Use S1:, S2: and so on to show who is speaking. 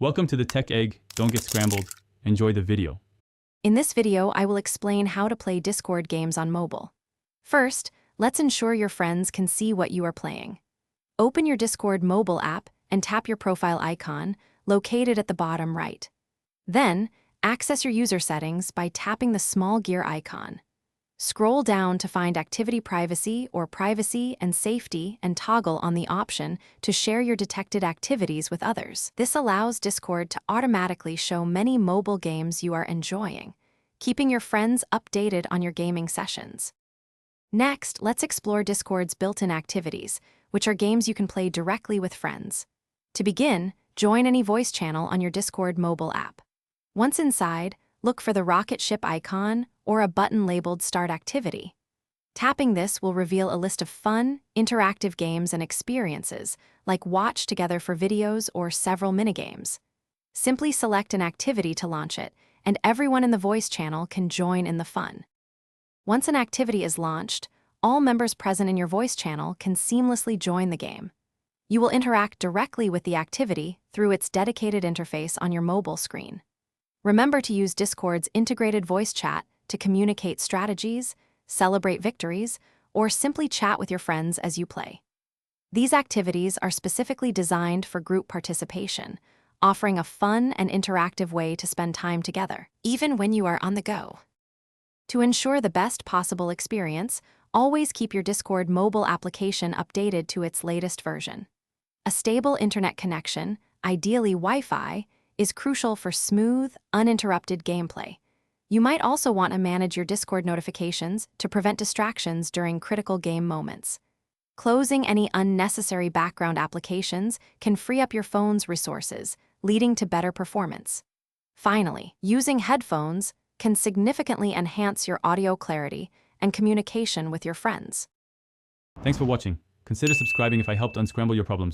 S1: Welcome to the Tech Egg. Don't get scrambled. Enjoy the video.
S2: In this video, I will explain how to play Discord games on mobile. First, let's ensure your friends can see what you are playing. Open your Discord mobile app and tap your profile icon, located at the bottom right. Then, access your user settings by tapping the small gear icon. Scroll down to find Activity Privacy or Privacy and Safety and toggle on the option to share your detected activities with others. This allows Discord to automatically show many mobile games you are enjoying, keeping your friends updated on your gaming sessions. Next, let's explore Discord's built-in activities, which are games you can play directly with friends. To begin, join any voice channel on your Discord mobile app. Once inside, look for the rocket ship icon or a button labeled Start Activity. Tapping this will reveal a list of fun, interactive games and experiences, like Watch Together for videos or several minigames. Simply select an activity to launch it, and everyone in the voice channel can join in the fun. Once an activity is launched, all members present in your voice channel can seamlessly join the game. You will interact directly with the activity through its dedicated interface on your mobile screen. Remember to use Discord's integrated voice chat to communicate strategies, celebrate victories, or simply chat with your friends as you play. These activities are specifically designed for group participation, offering a fun and interactive way to spend time together, even when you are on the go. To ensure the best possible experience, always keep your Discord mobile application updated to its latest version. A stable internet connection, ideally Wi-Fi, is crucial for smooth, uninterrupted gameplay. You might also want to manage your Discord notifications to prevent distractions during critical game moments. Closing any unnecessary background applications can free up your phone's resources, leading to better performance. Finally, using headphones can significantly enhance your audio clarity and communication with your friends.
S1: Thanks for watching. Consider subscribing if I helped unscramble your problems.